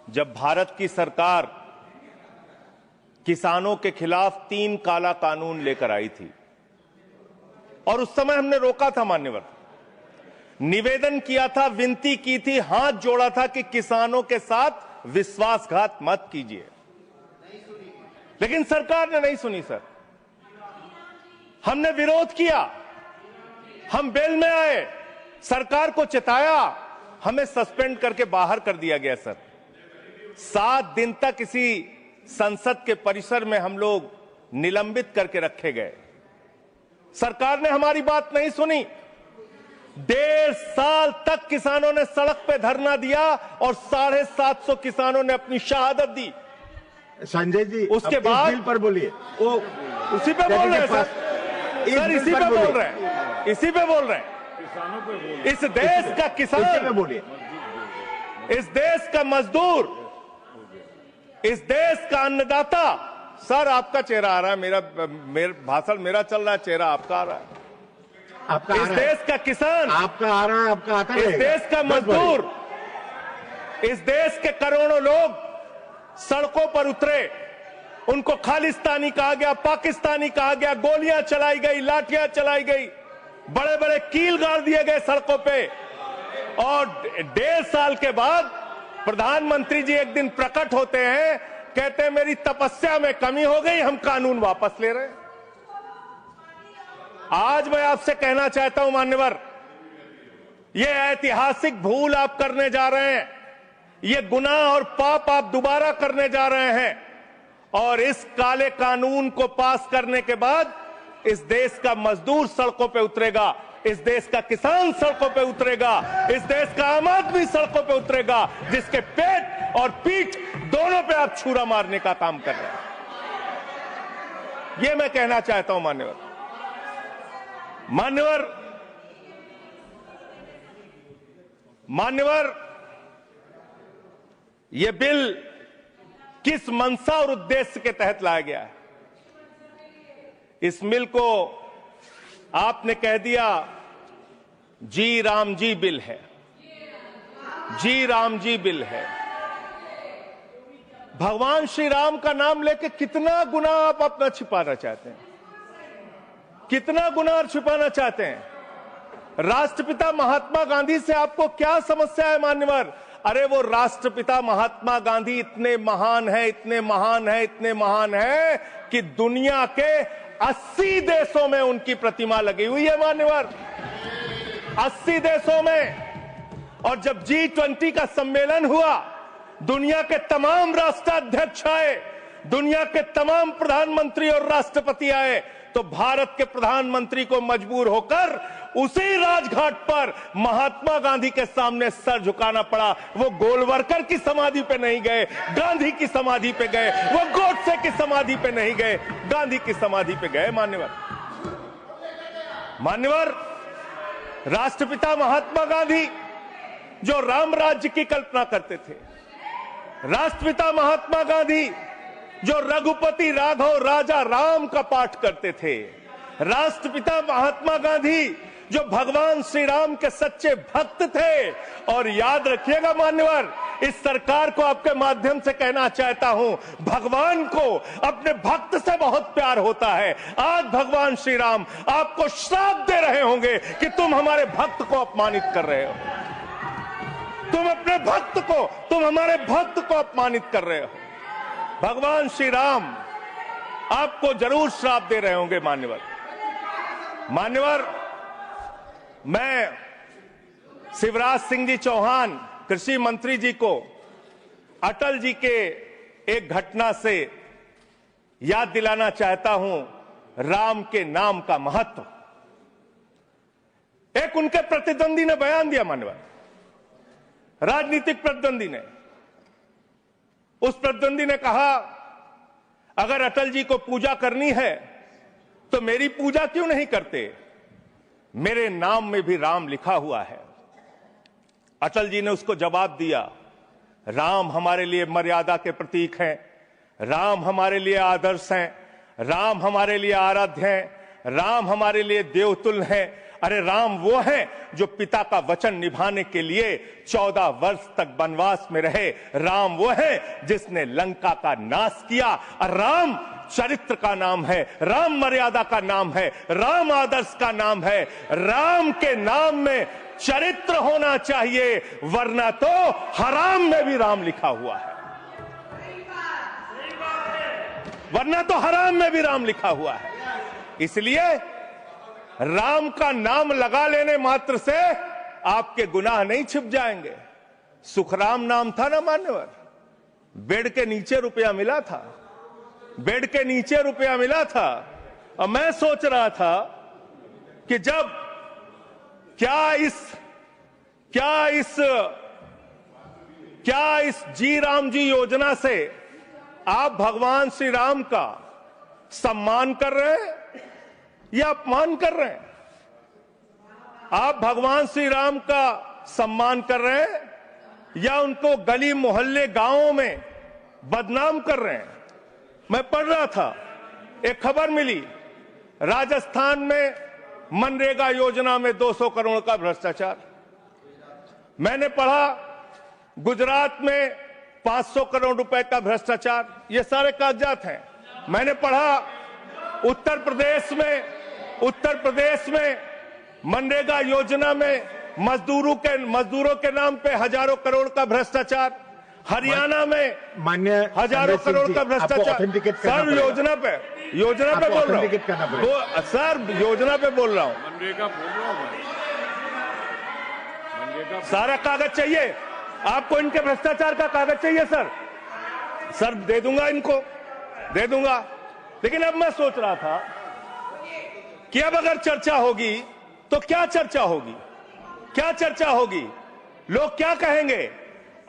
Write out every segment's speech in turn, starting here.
जब भारत की सरकार किसानों के खिलाफ 3 काला कानून लेकर आई थी और उस समय हमने रोका था, मान्यवर, निवेदन किया था, विनती की थी, हाथ जोड़ा था कि किसानों के साथ विश्वासघात मत कीजिए, लेकिन सरकार ने नहीं सुनी। सर, हमने विरोध किया, हम बेल में आए, सरकार को चिताया, हमें सस्पेंड करके बाहर कर दिया गया। सर, 7 दिन तक इसी संसद के परिसर में हम लोग निलंबित करके रखे गए। सरकार ने हमारी बात नहीं सुनी। 1.5 साल तक किसानों ने सड़क पे धरना दिया और 750 किसानों ने अपनी शहादत दी। संजय जी, उसके बाद बिल पर बोलिए। वो उसी पे बोल रहे हैं सर, इसी पे बोल रहे हैं, इसी पे बोल रहे हैं। इस देश का किसान, बोलिए, इस देश का मजदूर, इस देश का अन्नदाता। सर, आपका चेहरा आ रहा है, मेरा भाषण मेरा चल रहा है, चेहरा आपका आ रहा है। आपका इस देश का किसान, आपका आ रहा है, आपका आता है। इस देश का मजदूर, इस देश के करोड़ों लोग सड़कों पर उतरे, उनको खालिस्तानी कहा गया, पाकिस्तानी कहा गया, गोलियां चलाई गई, लाठियां चलाई गई, बड़े बड़े कील गाड़ दिए गए सड़कों पे। और 1.5 साल के बाद प्रधानमंत्री जी एक दिन प्रकट होते हैं, कहते हैं मेरी तपस्या में कमी हो गई, हम कानून वापस ले रहे हैं। आज मैं आपसे कहना चाहता हूं, मान्यवर, यह ऐतिहासिक भूल आप करने जा रहे हैं, यह गुनाह और पाप आप दोबारा करने जा रहे हैं। और इस काले कानून को पास करने के बाद इस देश का मजदूर सड़कों पे उतरेगा, इस देश का किसान सड़कों पे उतरेगा, इस देश का आम आदमी सड़कों पे उतरेगा, जिसके पेट और पीठ दोनों पे आप छुरा मारने का काम कर रहे हैं। यह मैं कहना चाहता हूं, मान्यवर, यह बिल किस मंशा और उद्देश्य के तहत लाया गया है? इस बिल को आपने कह दिया जी राम जी बिल है, जी राम जी बिल है। भगवान श्री राम का नाम लेके कितना गुनाह आप अपना छिपाना चाहते हैं, कितना गुनाह छिपाना चाहते हैं? राष्ट्रपिता महात्मा गांधी से आपको क्या समस्या है, मान्यवर? अरे वो राष्ट्रपिता महात्मा गांधी इतने महान है, इतने महान है, इतने महान है कि दुनिया के 80 देशों में उनकी प्रतिमा लगी हुई है, मान्यवर, 80 देशों में। और जब G20 का सम्मेलन हुआ, दुनिया के तमाम राष्ट्राध्यक्ष आए, दुनिया के तमाम प्रधानमंत्री और राष्ट्रपति आए, तो भारत के प्रधानमंत्री को मजबूर होकर उसी राजघाट पर महात्मा गांधी के सामने सर झुकाना पड़ा। वो गोलवरकर की समाधि पे नहीं गए, गांधी की समाधि पे गए। वो गोडसे की समाधि पे नहीं गए, गांधी की समाधि पे गए। मान्यवर, राष्ट्रपिता महात्मा गांधी जो राम राज्य की कल्पना करते थे, राष्ट्रपिता महात्मा गांधी जो रघुपति राघव राजा राम का पाठ करते थे, राष्ट्रपिता महात्मा गांधी जो भगवान श्री राम के सच्चे भक्त थे। और याद रखिएगा मान्यवर, इस सरकार को आपके माध्यम से कहना चाहता हूं, भगवान को अपने भक्त से बहुत प्यार होता है। आज भगवान श्री राम आपको श्राप दे रहे होंगे कि तुम हमारे भक्त को अपमानित कर रहे हो, तुम अपने भक्त को, तुम हमारे भक्त को अपमानित कर रहे हो। भगवान श्री राम आपको जरूर श्राप दे रहे होंगे। मान्यवर, मैं शिवराज सिंह जी चौहान कृषि मंत्री जी को अटल जी के एक घटना से याद दिलाना चाहता हूं, राम के नाम का महत्व। एक उनके प्रतिद्वंदी ने बयान दिया, मान्यवर, राजनीतिक प्रतिद्वंदी ने। उस प्रतिद्वंदी ने कहा, अगर अटल जी को पूजा करनी है तो मेरी पूजा क्यों नहीं करते? मेरे नाम में भी राम लिखा हुआ है। अटल जी ने उसको जवाब दिया, राम हमारे लिए मर्यादा के प्रतीक हैं, राम हमारे लिए आदर्श हैं, राम हमारे लिए आराध्य हैं, राम हमारे लिए देवतुल्य हैं। अरे राम वो हैं जो पिता का वचन निभाने के लिए 14 वर्ष तक वनवास में रहे। राम वो हैं जिसने लंका का नाश किया। और राम चरित्र का नाम है, राम मर्यादा का नाम है, राम आदर्श का नाम है। राम के नाम में चरित्र होना चाहिए, वरना तो हराम में भी राम लिखा हुआ है, वरना तो हराम में भी राम लिखा हुआ है। इसलिए राम का नाम लगा लेने मात्र से आपके गुनाह नहीं छिप जाएंगे। सुखराम नाम था ना मान्यवर, बेड के नीचे रुपया मिला था, बेड के नीचे रुपया मिला था। और मैं सोच रहा था कि जब क्या इस जी राम जी योजना से आप भगवान श्री राम का सम्मान कर रहे हैं या अपमान कर रहे हैं? आप भगवान श्री राम का सम्मान कर रहे हैं या उनको गली मोहल्ले गांवों में बदनाम कर रहे हैं? मैं पढ़ रहा था, एक खबर मिली, राजस्थान में मनरेगा योजना में 200 करोड़ का भ्रष्टाचार। मैंने पढ़ा गुजरात में 500 करोड़ रुपए का भ्रष्टाचार। ये सारे कागजात हैं। मैंने पढ़ा उत्तर प्रदेश में मनरेगा योजना में मजदूरों के नाम पे हजारों करोड़ का भ्रष्टाचार। हरियाणा में मान्य हजारों करोड़ का भ्रष्टाचार। सर योजना पे बोल रहा हूँ, सर योजना पे बोल रहा हूँ। सारा कागज चाहिए आपको, इनके भ्रष्टाचार का कागज चाहिए सर दे दूंगा, इनको दे दूंगा। लेकिन अब मैं सोच रहा था कि अब अगर चर्चा होगी तो क्या चर्चा होगी? लोग क्या कहेंगे?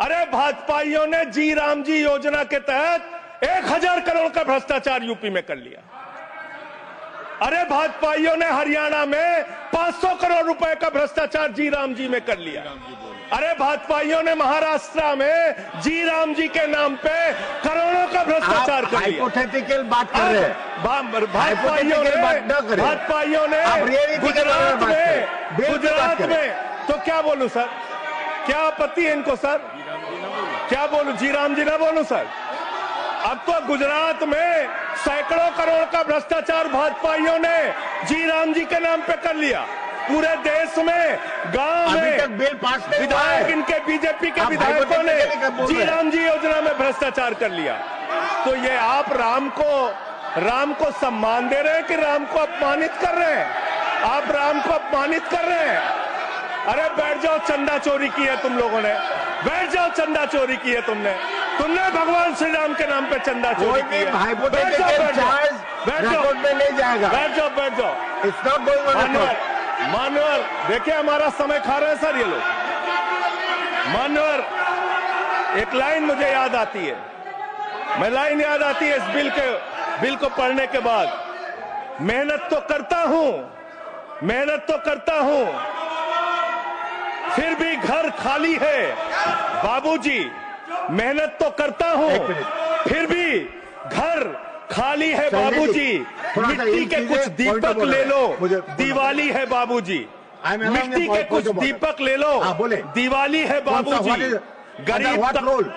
अरे भाजपाइयों ने जी राम जी योजना के तहत 1000 करोड़ का भ्रष्टाचार यूपी में कर लिया। अरे भाजपाइयों ने हरियाणा में 500 करोड़ रुपए का भ्रष्टाचार जी राम जी में कर लिया। अरे भाजपाइयों ने महाराष्ट्र में जी राम जी के नाम पे करोड़ों का भ्रष्टाचार कर लिया। हाइपोथेटिकल बात कर रहे हैं। भाजपाइयों ने गुजरात में तो क्या बोलूं सर? क्या आपत्ति है इनको सर? क्या बोलूं? जी राम जी ना बोलूं सर? अब तो गुजरात में सैकड़ों करोड़ का भ्रष्टाचार भाजपाइयों ने जी राम जी के नाम पे कर लिया। पूरे देश में गांव में बिल पास नहीं हुआ है। विधायक इनके बीजेपी के विधायकों ने जी राम जी योजना में भ्रष्टाचार कर लिया। तो ये आप राम को सम्मान दे रहे हैं कि राम को अपमानित कर रहे हैं? आप राम को अपमानित कर रहे हैं। अरे बैठ जाओ, चंदा चोरी की है तुम लोगों ने, बैठ जाओ, चंदा चोरी की है तुमने भगवान श्री राम के नाम पे चंदा चोरी की है। बैठ जाओ, नहीं जाएगा। बैठ जाओ। It's not going on. मान्यवर देखिए हमारा समय खा रहे हैं सर ये लोग। मान्यवर एक लाइन मुझे याद आती है, इस बिल को पढ़ने के बाद। मेहनत तो करता हूं फिर भी घर खाली है बाबूजी। मेहनत तो करता हूं फिर भी घर खाली है बाबूजी। मिट्टी के कुछ दीपक ले लो, दिवाली है बाबूजी। मिट्टी के कुछ दीपक ले लो, दिवाली है बाबूजी। गरीब रोल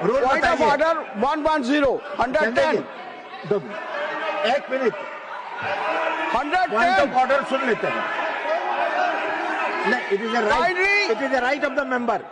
Point of order 110 110 एक मिनट 110 ऑर्डर सुन लेते हैं। It is the right of the member.